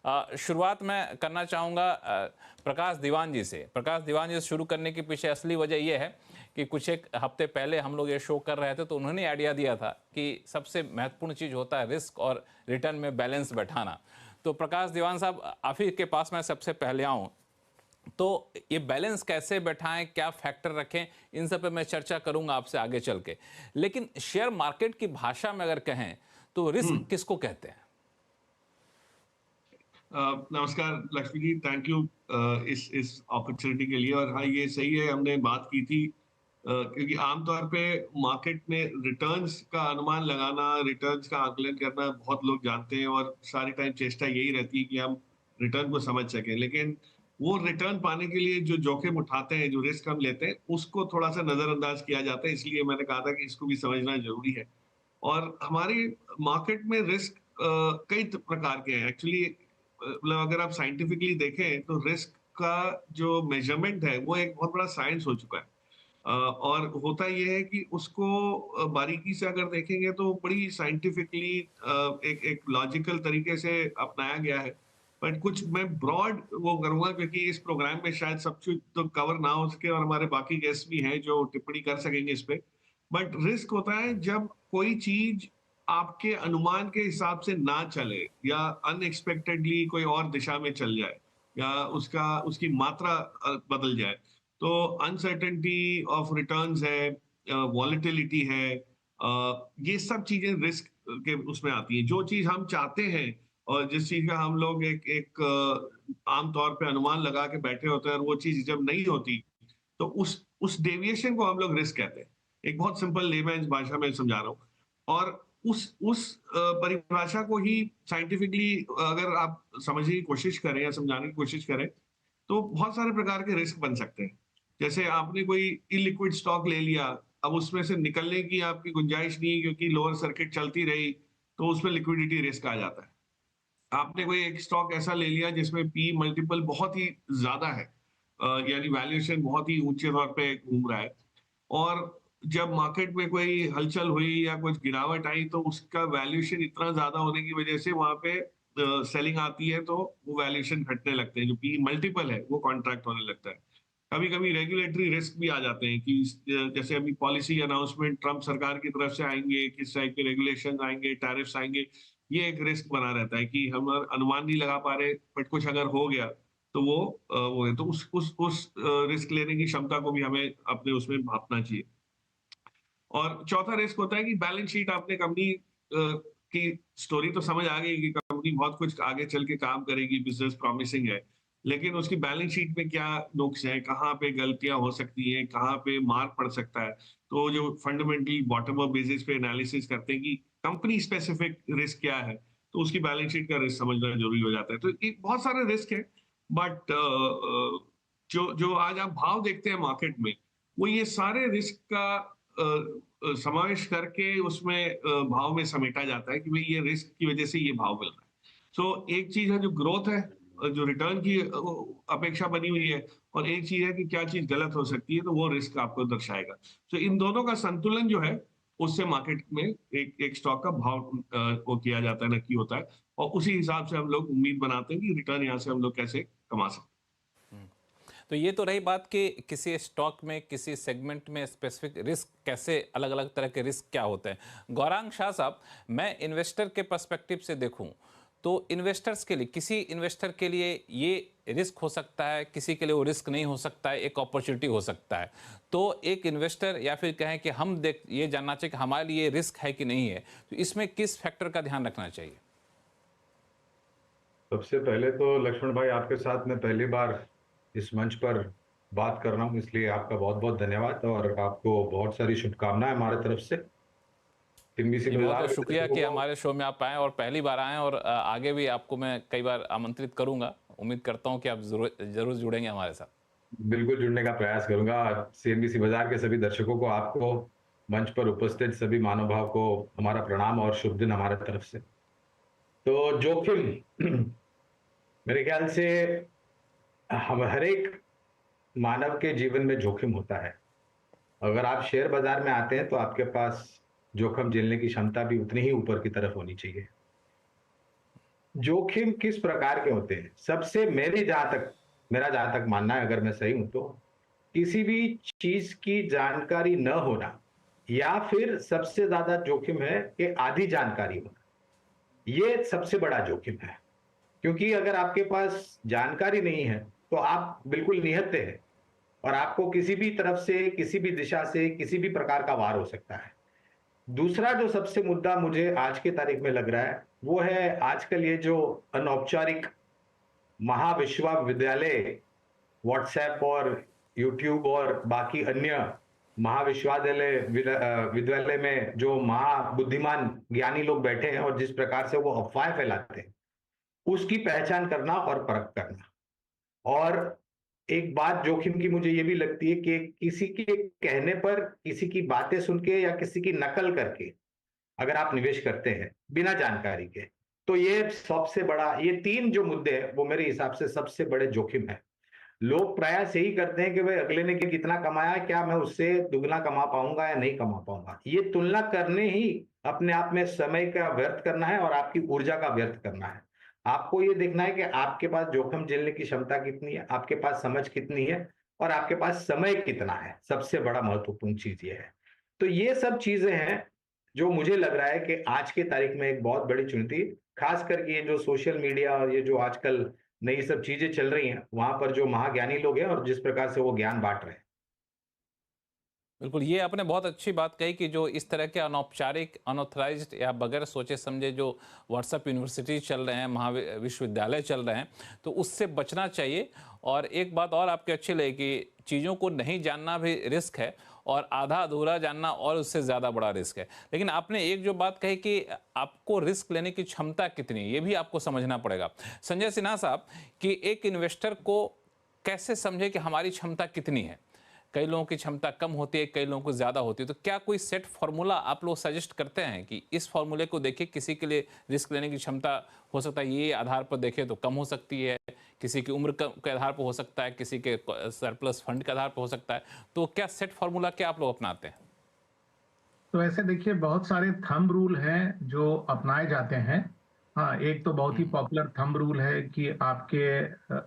शुरुआत मैं करना चाहूँगा प्रकाश दीवान जी से। प्रकाश दीवान जी से शुरू करने के पीछे असली वजह यह है कि कुछ एक हफ्ते पहले हम लोग ये शो कर रहे थे, तो उन्होंने आइडिया दिया था कि सबसे महत्वपूर्ण चीज़ होता है रिस्क और रिटर्न में बैलेंस बैठाना। तो प्रकाश दीवान साहब, आप ही के पास मैं सबसे पहले आऊँ, तो ये बैलेंस कैसे बैठाएं, क्या फैक्टर रखें, इन सब पे मैं चर्चा करूंगा आपसे आगे चल के। लेकिन शेयर मार्केट की भाषा में अगर कहें तो रिस्क किसको कहते हैं? नमस्कार लक्ष्मी जी, थैंक यू इस अपॉर्चुनिटी के लिए। और हाँ, ये सही है, हमने बात की थी क्योंकि आमतौर पे मार्केट में रिटर्न्स का अनुमान लगाना, रिटर्न्स का आकलन करना बहुत लोग जानते हैं और सारी टाइम चेष्टा यही रहती है कि हम रिटर्न को समझ सकें। लेकिन वो रिटर्न पाने के लिए जो जोखिम उठाते हैं, जो रिस्क हम लेते हैं, उसको थोड़ा सा नजरअंदाज किया जाता है। इसलिए मैंने कहा था कि इसको भी समझना जरूरी है। और हमारी मार्केट में रिस्क कई प्रकार के हैं एक्चुअली। मतलब अगर आप साइंटिफिकली देखें तो रिस्क का जो मेजरमेंट है वो एक बहुत बड़ा साइंस हो चुका है। और होता यह है कि उसको बारीकी से अगर देखेंगे तो बड़ी साइंटिफिकली एक एक लॉजिकल तरीके से अपनाया गया है। बट कुछ मैं ब्रॉड वो करूंगा क्योंकि इस प्रोग्राम में शायद सब कुछ तो कवर ना हो सके और हमारे बाकी गेस्ट भी हैं जो टिप्पणी कर सकेंगे इस पे। बट रिस्क होता है जब कोई चीज आपके अनुमान के हिसाब से ना चले या अनएक्सपेक्टेडली कोई और दिशा में चल जाए या उसका उसकी मात्रा बदल जाए। तो अनसर्टेनिटी ऑफ रिटर्न्स है, वॉलेटिलिटी है, ये सब चीजें रिस्क के उसमें आती हैं। जो चीज हम चाहते हैं और जिस चीज का हम लोग एक आम तौर पे अनुमान लगा के बैठे होते हैं और वो चीज जब नहीं होती तो उस डेविएशन को हम लोग रिस्क कहते हैं। एक बहुत सिंपल लेमैन्स भाषा में समझा रहा हूँ। और उस परिभाषा को ही साइंटिफिकली अगर आप समझने की कोशिश करें या समझाने की कोशिश करें तो बहुत सारे प्रकार के रिस्क बन सकते हैं। जैसे आपने कोई इलिक्विड स्टॉक ले लिया, अब उसमें से निकलने की आपकी गुंजाइश नहीं है क्योंकि लोअर सर्किट चलती रही, तो उसमें लिक्विडिटी रिस्क आ जाता है। आपने कोई एक स्टॉक ऐसा ले लिया जिसमें पी मल्टीपल बहुत ही ज्यादा है, यानी वैल्यूएशन बहुत ही ऊंचे तौर पे घूम रहा है। और जब मार्केट में कोई हलचल हुई या कुछ गिरावट आई तो उसका वैल्यूएशन इतना ज्यादा होने की वजह से वहां पे सेलिंग आती है, तो वो वैल्यूएशन घटने लगते हैं। जो पी मल्टीपल है वो कॉन्ट्रैक्ट होने लगता है। कभी कभी रेगुलेटरी रिस्क भी आ जाते हैं कि जैसे अभी पॉलिसी अनाउंसमेंट ट्रम्प सरकार की तरफ से आएंगे, किस टाइप के रेगुलेशन आएंगे, टैरिफ्स आएंगे। ये एक रिस्क बना रहता है कि हम अनुमान नहीं लगा पा रहे, बट कुछ अगर हो गया तो वो है। तो उस रिस्क लेने की क्षमता को भी हमें अपने उसमें भापना चाहिए। और चौथा रिस्क होता है कि बैलेंस शीट, आपने कंपनी की स्टोरी तो समझ आ गई कि कंपनी बहुत कुछ आगे चल के काम करेगी, बिजनेस प्रॉमिसिंग है। लेकिन उसकी बैलेंस शीट में क्या नुक्स है, कहाँ पे गलतियां हो सकती हैं, कहाँ पे मार पड़ सकता है। तो जो फंडामेंटली बॉटम अप बेसिस पे एनालिसिस करते हैं कि कंपनी स्पेसिफिक रिस्क क्या है, तो उसकी बैलेंस शीट का रिस्क समझना जरूरी हो जाता है। तो ये बहुत सारे रिस्क है। बट जो जो आज आप भाव देखते हैं मार्केट में, वो ये सारे रिस्क का समावेश करके उसमें भाव में समेटा जाता है कि भाई ये रिस्क की वजह से ये भाव मिल रहा है। सो एक चीज है जो ग्रोथ है, जो रिटर्न की अपेक्षा बनी हुई है, और एक चीज है कि क्या चीज गलत हो सकती है, तो वो रिस्क आपको दर्शाएगा। सो इन दोनों का संतुलन जो है उससे मार्केट में एक एक स्टॉक का भाव वो किया जाता है, नक्की होता है। और उसी हिसाब से हम लोग उम्मीद बनाते हैं कि रिटर्न यहाँ से हम लोग कैसे कमा सकते हैं। तो ये तो रही बात कि किसी स्टॉक में, किसी सेगमेंट में स्पेसिफिक रिस्क कैसे, अलग अलग तरह के रिस्क क्या होते हैं। गौरांग शाह साहब, मैं इन्वेस्टर के पर्सपेक्टिव से देखूं तो इन्वेस्टर्स के लिए, किसी इन्वेस्टर के लिए ये रिस्क हो सकता है, किसी के लिए वो रिस्क नहीं हो सकता है, एक अपॉर्चुनिटी हो सकता है। तो एक इन्वेस्टर, या फिर कहें कि हम देख ये जानना चाहिए कि हमारे लिए रिस्क है कि नहीं है, तो इसमें किस फैक्टर का ध्यान रखना चाहिए? सबसे पहले तो लक्ष्मण भाई, आपके साथ मैं पहली बार इस मंच पर बात कर रहा हूँ, इसलिए आपका बहुत बहुत धन्यवाद और आपको बहुत सारी शुभकामनाएं हमारे तरफ से। टिम्बीसी जी, बहुत बाजार बहुत के शुक्रिया दर्शकों कि को हमारे शो में आप आएँ और पहली बार आएँ, और आगे भी आपको मैं कई बार आमंत्रित करूंगा। उम्मीद करता हूं कि आप जरूर जरूर जुड़ेंगे हमारे साथ। बिल्कुल जुड़ने का प्रयास करूंगा। सीएनबीसी बाजार के सभी दर्शकों को, आपको, मंच पर उपस्थित सभी महानुभाव को हमारा प्रणाम और शुभ दिन हमारे तरफ से। तो जोखिम मेरे ख्याल से हम हर एक मानव के जीवन में जोखिम होता है। अगर आप शेयर बाजार में आते हैं तो आपके पास जोखिम झेलने की क्षमता भी उतनी ही ऊपर की तरफ होनी चाहिए। जोखिम किस प्रकार के होते हैं? सबसे मेरा जहां तक मानना है, अगर मैं सही हूं तो किसी भी चीज की जानकारी न होना, या फिर सबसे ज्यादा जोखिम है कि आधी जानकारी होना। ये सबसे बड़ा जोखिम है, क्योंकि अगर आपके पास जानकारी नहीं है तो आप बिल्कुल निहत्थे हैं और आपको किसी भी तरफ से, किसी भी दिशा से, किसी भी प्रकार का वार हो सकता है। दूसरा जो सबसे मुद्दा मुझे आज की तारीख में लग रहा है, वो है आजकल ये जो अनौपचारिक महाविश्वविद्यालय, व्हाट्सएप और यूट्यूब और बाकी अन्य विद्यालय में जो महाबुद्धिमान ज्ञानी लोग बैठे हैं और जिस प्रकार से वो अफवाहें फैलाते हैं, उसकी पहचान करना और परख करना। और एक बात जोखिम की मुझे ये भी लगती है कि किसी के कहने पर, किसी की बातें सुन के या किसी की नकल करके अगर आप निवेश करते हैं बिना जानकारी के, तो ये सबसे बड़ा, ये 3 जो मुद्दे हैं वो मेरे हिसाब से सबसे बड़े जोखिम है। लोग प्रयास यही करते हैं कि भाई अगले ने कितना कमाया, क्या मैं उससे दुगना कमा पाऊंगा या नहीं कमा पाऊंगा। ये तुलना करने ही अपने आप में समय का व्यर्थ करना है और आपकी ऊर्जा का व्यर्थ करना है। आपको ये देखना है कि आपके पास जोखिम झेलने की क्षमता कितनी है, आपके पास समझ कितनी है और आपके पास समय कितना है। सबसे बड़ा महत्वपूर्ण चीज ये है। तो ये सब चीजें हैं जो मुझे लग रहा है कि आज की तारीख में एक बहुत बड़ी चुनौती, खास करके ये जो सोशल मीडिया और ये जो आजकल नई सब चीजें चल रही हैं, वहां पर जो महाज्ञानी लोग हैं और जिस प्रकार से वो ज्ञान बांट रहे हैं। बिल्कुल, ये आपने बहुत अच्छी बात कही कि जो इस तरह के अनौपचारिक, अनऑथराइज्ड या बगैर सोचे समझे जो व्हाट्सएप यूनिवर्सिटी चल रहे हैं, विश्वविद्यालय चल रहे हैं, तो उससे बचना चाहिए। और एक बात और आपकी अच्छी लगी कि चीज़ों को नहीं जानना भी रिस्क है और आधा अधूरा जानना और उससे ज़्यादा बड़ा रिस्क है। लेकिन आपने एक जो बात कही कि आपको रिस्क लेने की क्षमता कितनी है, ये भी आपको समझना पड़ेगा। संजय सिन्हा साहब, कि एक इन्वेस्टर को कैसे समझे कि हमारी क्षमता कितनी है? कई लोगों की क्षमता कम होती है, कई लोगों को ज़्यादा होती है, तो क्या कोई सेट फार्मूला आप लोग सजेस्ट करते हैं कि इस फार्मूले को देखिए, किसी के लिए रिस्क लेने की क्षमता हो सकता है ये आधार पर देखें तो कम हो सकती है, किसी की उम्र के आधार पर हो सकता है, किसी के सरप्लस फंड के आधार पर हो सकता है, तो क्या सेट फार्मूला क्या आप लोग अपनाते हैं? तो ऐसे देखिए, बहुत सारे थंब रूल हैं जो अपनाए जाते हैं। हाँ, एक तो बहुत ही पॉपुलर थंब रूल है कि आपके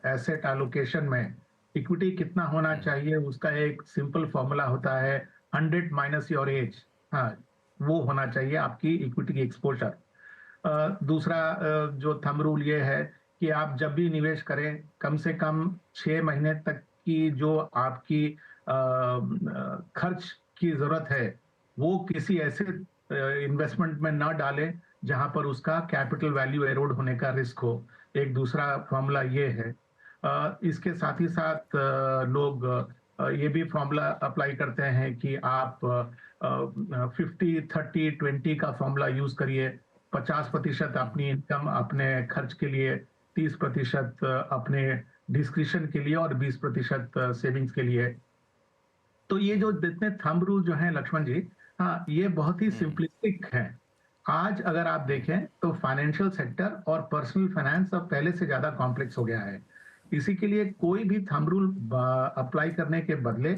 एसेट एलोकेशन में इक्विटी कितना होना चाहिए, उसका एक सिंपल फॉर्मूला होता है 100 माइनस योर एज। हाँ, वो होना चाहिए आपकी इक्विटी की एक्सपोजर। दूसरा जो थंब रूल ये है कि आप जब भी निवेश करें, कम से कम 6 महीने तक की जो आपकी खर्च की जरूरत है, वो किसी ऐसे इन्वेस्टमेंट में ना डालें जहां पर उसका कैपिटल वैल्यू एरोड होने का रिस्क हो। एक दूसरा फॉर्मूला ये है। इसके साथ ही साथ लोग ये भी फॉर्मूला अप्लाई करते हैं कि आप 50-30-20 का फॉर्मूला यूज करिए। 50% अपनी इनकम अपने खर्च के लिए, 30% अपने डिस्क्रिशन के लिए और 20% सेविंग्स के लिए। तो ये जो जितने थंब रूल जो हैं लक्ष्मण जी, हाँ, ये बहुत ही सिंपलिस्टिक हैं। आज अगर आप देखें तो फाइनेंशियल सेक्टर और पर्सनल फाइनेंस अब पहले से ज्यादा कॉम्प्लेक्स हो गया है। इसी के लिए कोई भी थंब रूल अप्लाई करने के बदले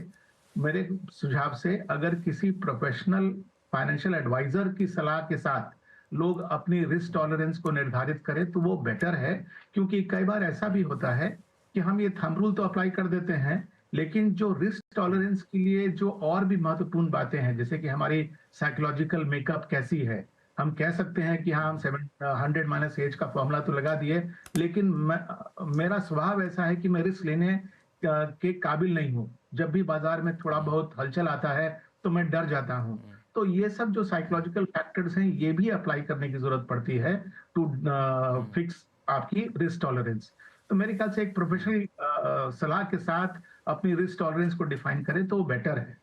मेरे सुझाव से अगर किसी प्रोफेशनल फाइनेंशियल एडवाइजर की सलाह के साथ लोग अपनी रिस्क टॉलरेंस को निर्धारित करें तो वो बेटर है। क्योंकि कई बार ऐसा भी होता है कि हम ये थंब रूल तो अप्लाई कर देते हैं, लेकिन जो रिस्क टॉलरेंस के लिए जो और भी महत्वपूर्ण बातें हैं, जैसे कि हमारी साइकोलॉजिकल मेकअप कैसी है, हम कह सकते हैं कि हाँ, हम 100 माइनस एज का फॉर्मूला तो लगा दिए, लेकिन मेरा स्वभाव ऐसा है कि मैं रिस्क लेने के काबिल नहीं हूँ। जब भी बाजार में थोड़ा बहुत हलचल आता है तो मैं डर जाता हूँ। तो ये सब जो साइकोलॉजिकल फैक्टर्स हैं, ये भी अप्लाई करने की जरूरत पड़ती है टू फिक्स आपकी रिस्क टॉलरेंस। तो मेरे ख्याल से एक प्रोफेशनल सलाह के साथ अपनी रिस्क टॉलरेंस को डिफाइन करें तो बेटर है।